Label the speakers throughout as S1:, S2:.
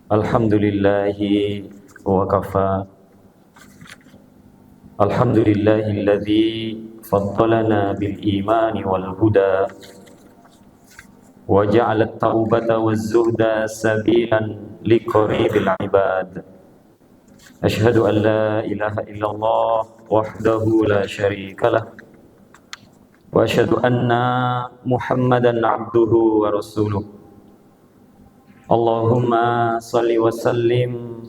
S1: Alhamdulillahi wa kafa. Alhamdulillahilladzi faddalana bil imani wal huda wa ja'ala at-taubata waz zuhda sabilan liqaribil ibad. Ashhadu an la ilaha illallah wahdahu la syarikalah wa ashhadu anna Muhammadan abduhu wa rasuluh. Allahumma salli wa sallim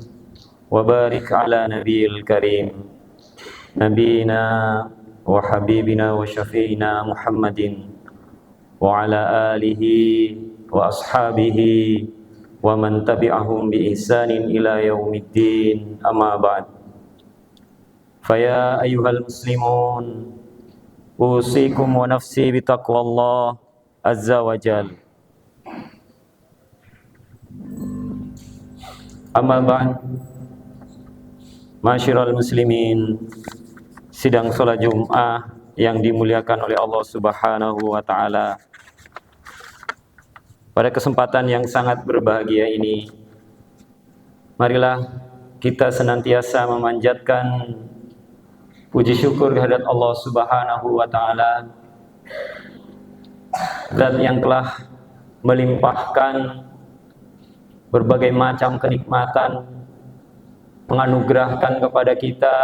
S1: wa barik ala nabiyil karim nabiyina wa habibina wa syafi'ina Muhammadin wa ala alihi wa ashabihi wa man tabi'ahum bi ihsanin ila yaumiddin, amma ba'd. Faya ayyuhal muslimun, usikum wa nafsi bitaqwallah azza wa jal. Amma ba'd. Masyiral muslimin, sidang salat Jum'ah yang dimuliakan oleh Allah Subhanahu wa taala. Pada kesempatan yang sangat berbahagia ini, marilah kita senantiasa memanjatkan puji syukur kehadirat Allah Subhanahu wa taala, Zat yang telah melimpahkan berbagai macam kenikmatan, menganugerahkan kepada kita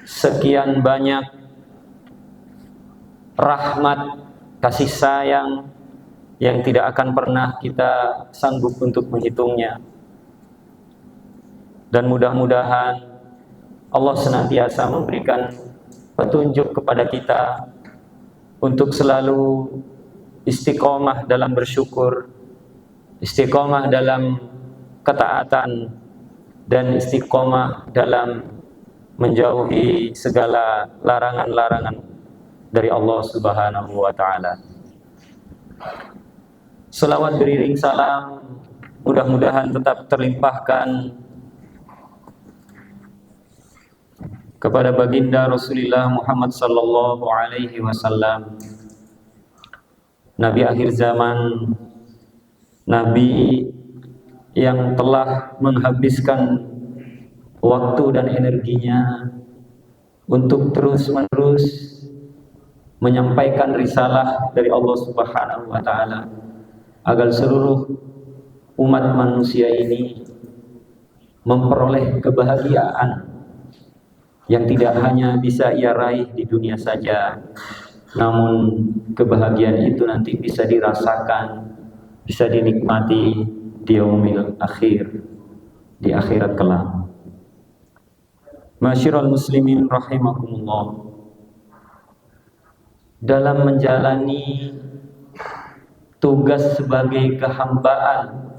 S1: sekian banyak rahmat, kasih sayang yang tidak akan pernah kita sanggup untuk menghitungnya. Dan mudah-mudahan Allah senantiasa memberikan petunjuk kepada kita untuk selalu istiqomah dalam bersyukur, istiqomah dalam ketaatan, dan istiqomah dalam menjauhi segala larangan-larangan dari Allah Subhanahu wa taala. Selawat beriring salam mudah-mudahan tetap terlimpahkan kepada baginda Rasulullah Muhammad sallallahu alaihi wasallam, Nabi akhir zaman, Nabi yang telah menghabiskan waktu dan energinya untuk terus-menerus menyampaikan risalah dari Allah Subhanahu wa taala agar seluruh umat manusia ini memperoleh kebahagiaan yang tidak hanya bisa ia raih di dunia saja, namun kebahagiaan itu nanti bisa dirasakan, bisa dinikmati di yaumil akhir, di akhirat kelak. Masyiral muslimin rahimakumullah, dalam menjalani tugas sebagai kehambaan,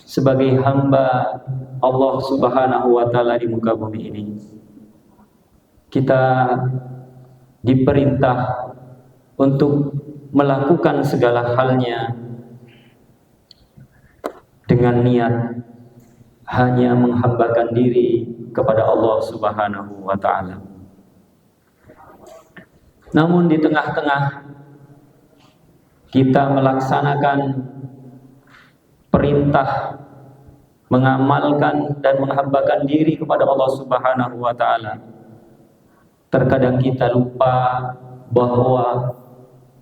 S1: sebagai hamba Allah Subhanahu wa taala di muka bumi ini, kita diperintah untuk melakukan segala halnya dengan niat hanya menghambakan diri kepada Allah Subhanahu wa taala. Namun di tengah-tengah kita melaksanakan perintah mengamalkan dan menghambakan diri kepada Allah Subhanahu wa taala, terkadang kita lupa bahwa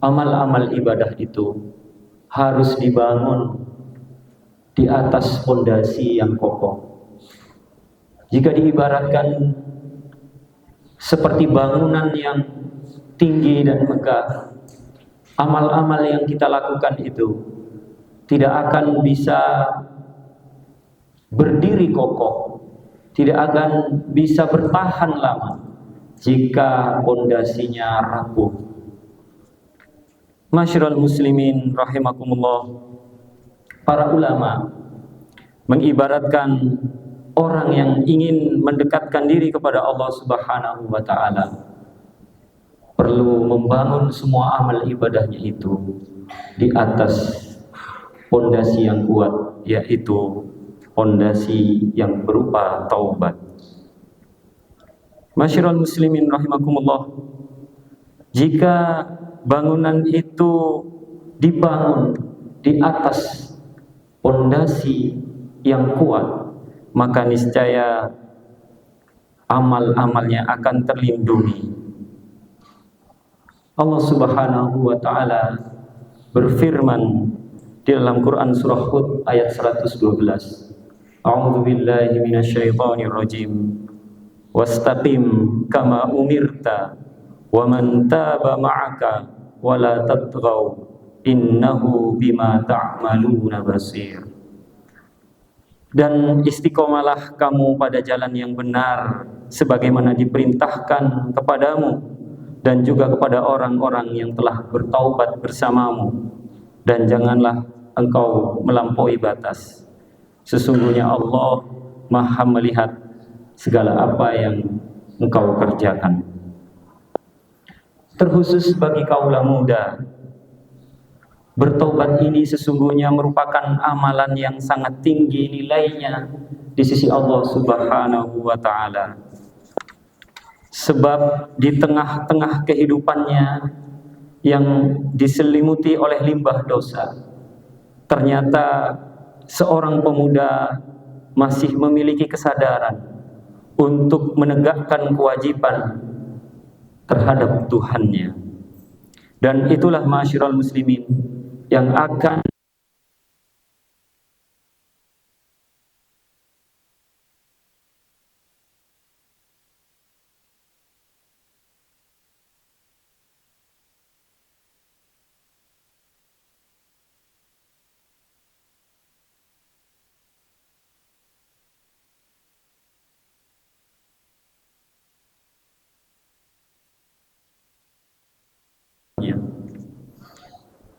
S1: amal-amal ibadah itu harus dibangun di atas fondasi yang kokoh. Jika diibaratkan seperti bangunan yang tinggi dan megah, amal-amal yang kita lakukan itu tidak akan bisa berdiri kokoh, tidak akan bisa bertahan lama jika fondasinya rapuh. Masyiral muslimin rahimakumullah, para ulama mengibaratkan orang yang ingin mendekatkan diri kepada Allah Subhanahu wa taala perlu membangun semua amal ibadahnya itu di atas fondasi yang kuat, yaitu fondasi yang berupa taubat. Masyiral muslimin rahimakumullah, jika bangunan itu dibangun di atas pondasi yang kuat, maka niscaya amal-amalnya akan terlindungi. Allah Subhanahu wa taala berfirman di dalam Quran surah Hud ayat 112. A'udzu billahi minasyaitonir rajim. Wastaqim kama umirta wa man taba ma'aka wa la tatghaw innahu bima ta'maluna basir. Dan istiqomalah kamu pada jalan yang benar sebagaimana diperintahkan kepadamu dan juga kepada orang-orang yang telah bertaubat bersamamu, dan janganlah engkau melampaui batas. Sesungguhnya Allah Maha melihat segala apa yang engkau kerjakan. Terkhusus bagi kaula muda, bertaubat ini sesungguhnya merupakan amalan yang sangat tinggi nilainya di sisi Allah Subhanahu wa taala. Sebab di tengah-tengah kehidupannya yang diselimuti oleh limbah dosa, ternyata seorang pemuda masih memiliki kesadaran untuk menegakkan kewajiban terhadap Tuhannya. Dan itulah ma'asyiral muslimin yang akan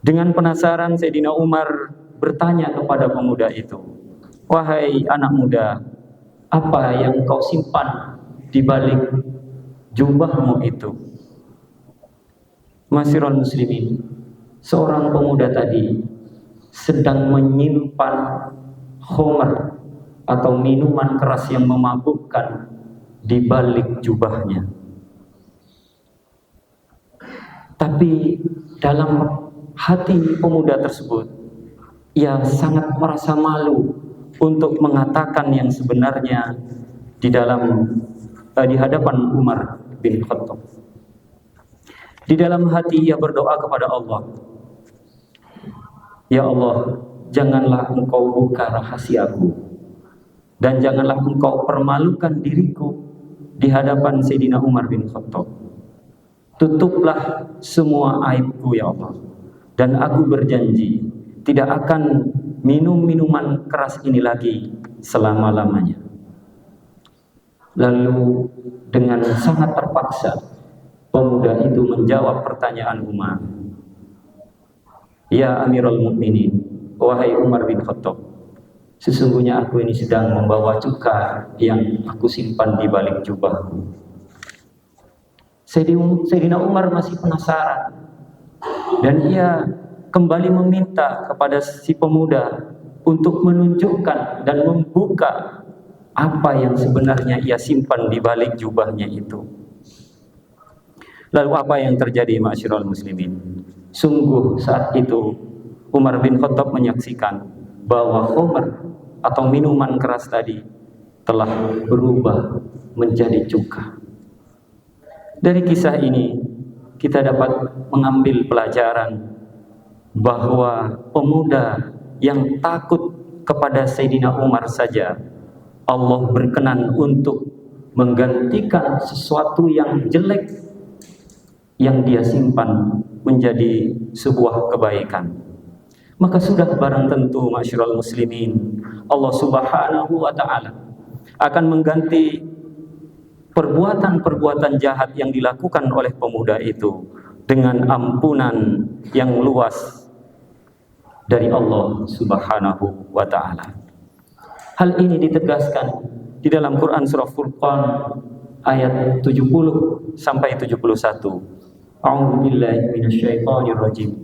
S1: Dengan penasaran, Sayyidina Umar bertanya kepada pemuda itu, "Wahai anak muda, apa yang kau simpan di balik jubahmu itu?" Ma'asyiral muslimin, seorang pemuda tadi sedang menyimpan khamr atau minuman keras yang memabukkan di balik jubahnya. Tapi dalam hati pemuda tersebut, ia sangat merasa malu untuk mengatakan yang sebenarnya di hadapan Umar bin Khattab. Di dalam hati ia berdoa kepada Allah, "Ya Allah, janganlah engkau buka rahasiaku dan janganlah engkau permalukan diriku di hadapan Sayyidina Umar bin Khattab. Tutuplah semua aibku ya Allah, dan aku berjanji tidak akan minum minuman keras ini lagi selama-lamanya." Lalu dengan sangat terpaksa pemuda itu menjawab pertanyaan Umar, "Ya Amirul Mukminin, wahai Umar bin Khattab, sesungguhnya aku ini sedang membawa cuka yang aku simpan di balik jubahku." Sayyidina Umar masih penasaran, dan ia kembali meminta kepada si pemuda untuk menunjukkan dan membuka apa yang sebenarnya ia simpan di balik jubahnya itu. Lalu apa yang terjadi, ma'asyiral muslimin? Sungguh saat itu Umar bin Khattab menyaksikan bahwa khamr atau minuman keras tadi telah berubah menjadi cuka. Dari kisah ini kita dapat mengambil pelajaran bahwa pemuda yang takut kepada Sayyidina Umar saja Allah berkenan untuk menggantikan sesuatu yang jelek yang dia simpan menjadi sebuah kebaikan. Maka sudah barang tentu, ma'asyiral muslimin, Allah Subhanahu wa taala akan mengganti perbuatan-perbuatan jahat yang dilakukan oleh pemuda itu dengan ampunan yang luas dari Allah Subhanahu wa taala. Hal ini ditegaskan di dalam Quran surah Furqan ayat 70 sampai 71. A'udzu billahi minasyaitonir rajim.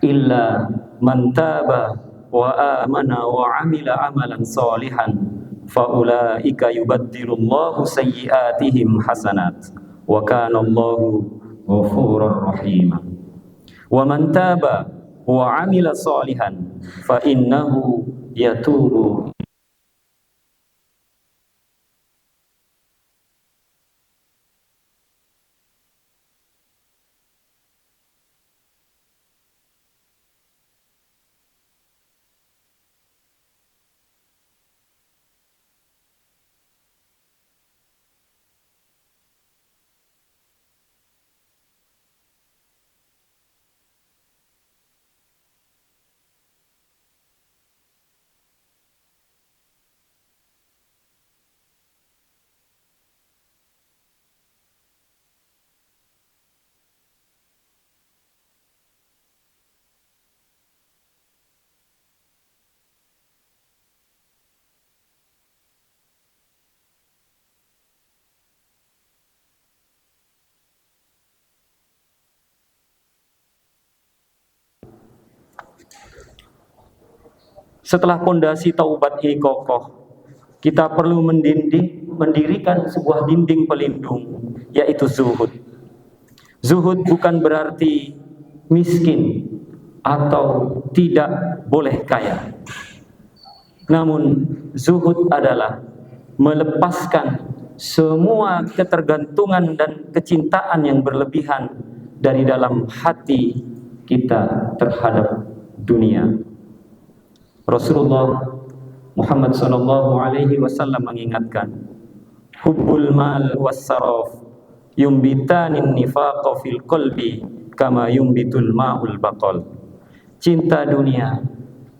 S1: Illa man taba wa amana wa 'amila amalan shalihan faulaika yubaddilullahu sayyi'atihim hasanat wa kana Allahu ghafurur rahim. Wa man taba wa 'amila shalihan fa innahu yatubu. Setelah pondasi taubat ini kokoh, kita perlu mendirikan sebuah dinding pelindung, yaitu zuhud. Zuhud bukan berarti miskin atau tidak boleh kaya. Namun zuhud adalah melepaskan semua ketergantungan dan kecintaan yang berlebihan dari dalam hati kita terhadap dunia. Rasulullah Muhammad sallallahu alaihi wasallam mengingatkan, hubbul mal was-saraf yumbitanin nifaqa fil qalbi kama yumbitul ma'ul baqal. Cinta dunia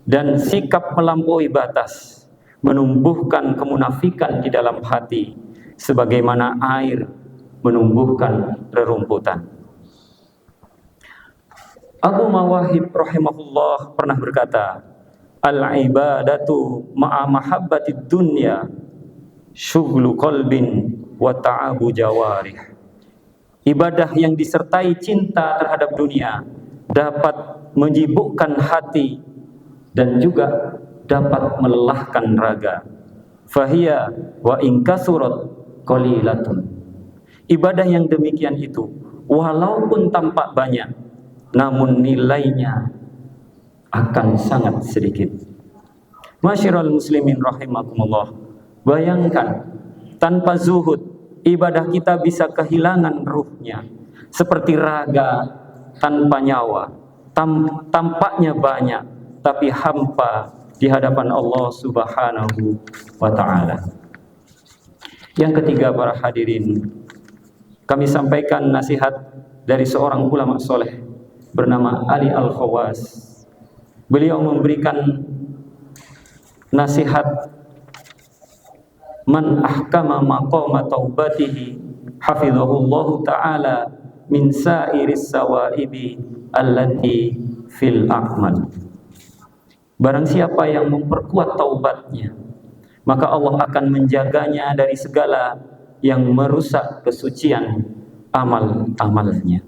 S1: dan sikap melampaui batas menumbuhkan kemunafikan di dalam hati sebagaimana air menumbuhkan rerumputan. Abu Mawahib rahimahullah pernah berkata, al-ibadatu ma'a mahabbatid dunya syughlu qalbin wa ta'abu jawarih. Ibadah yang disertai cinta terhadap dunia dapat menyibukkan hati dan juga dapat melelahkan raga. Fahiya wa in kasurat qalilatun. Ibadah yang demikian itu walaupun tampak banyak, namun nilainya akan sangat sedikit. Masyiral muslimin rahimakumullah, bayangkan tanpa zuhud ibadah kita bisa kehilangan ruhnya, seperti raga tanpa nyawa, tampaknya banyak tapi hampa di hadapan Allah Subhanahu wa ta'ala. Yang ketiga, para hadirin, kami sampaikan nasihat dari seorang ulama soleh bernama Ali Al-Khawas. Beliau memberikan nasihat, man ahkama maqama taubatihi hafizahullahu ta'ala min sa'iris sawaibi allati fil a'mal. Barang siapa yang memperkuat taubatnya, maka Allah akan menjaganya dari segala yang merusak kesucian amal-amalnya.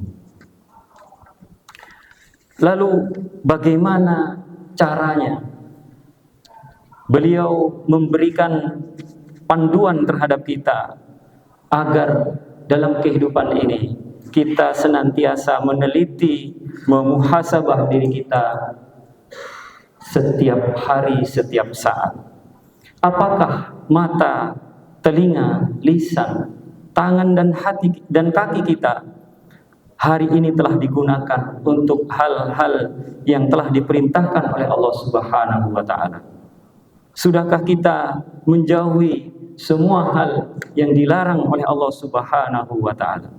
S1: Lalu bagaimana caranya? Beliau memberikan panduan terhadap kita agar dalam kehidupan ini kita senantiasa meneliti, memuhasabah diri kita setiap hari, setiap saat. Apakah mata, telinga, lisan, tangan dan hati dan kaki kita hari ini telah digunakan untuk hal-hal yang telah diperintahkan oleh Allah Subhanahu wa ta'ala? Sudahkah kita menjauhi semua hal yang dilarang oleh Allah Subhanahu wa ta'ala?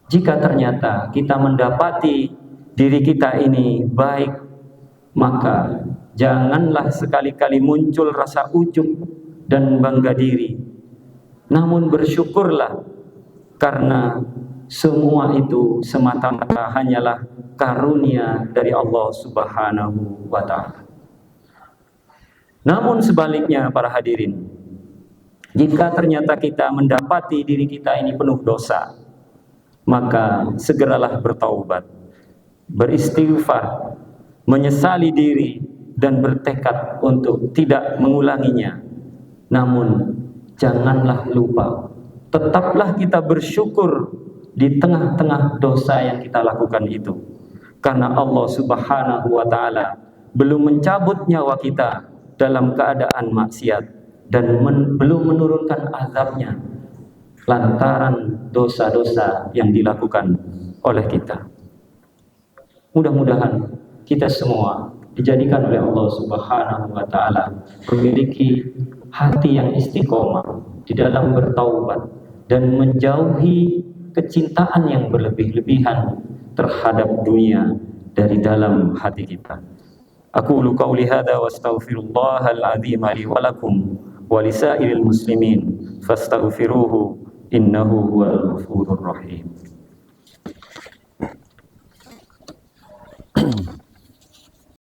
S1: Jika ternyata kita mendapati diri kita ini baik, maka janganlah sekali-kali muncul rasa ujub dan bangga diri. Namun bersyukurlah karena semua itu semata-mata hanyalah karunia dari Allah Subhanahu wa ta'ala. Namun sebaliknya, para hadirin, jika ternyata kita mendapati diri kita ini penuh dosa, maka segeralah bertaubat, beristighfar, menyesali diri dan bertekad untuk tidak mengulanginya. Namun janganlah lupa, tetaplah kita bersyukur di tengah-tengah dosa yang kita lakukan itu, karena Allah Subhanahu wa ta'ala belum mencabut nyawa kita dalam keadaan maksiat, dan belum menurunkan azabnya lantaran dosa-dosa yang dilakukan oleh kita. Mudah-mudahan kita semua dijadikan oleh Allah Subhanahu wa taala memiliki hati yang istiqomah di dalam bertaubat dan menjauhi kecintaan yang berlebih-lebihan terhadap dunia dari dalam hati kita. Aqulu qauli hadza wa astaghfirullahal azim li wa lakum wa lisairil muslimin fastaghfiruhu innahu huwal ghafurur rahim.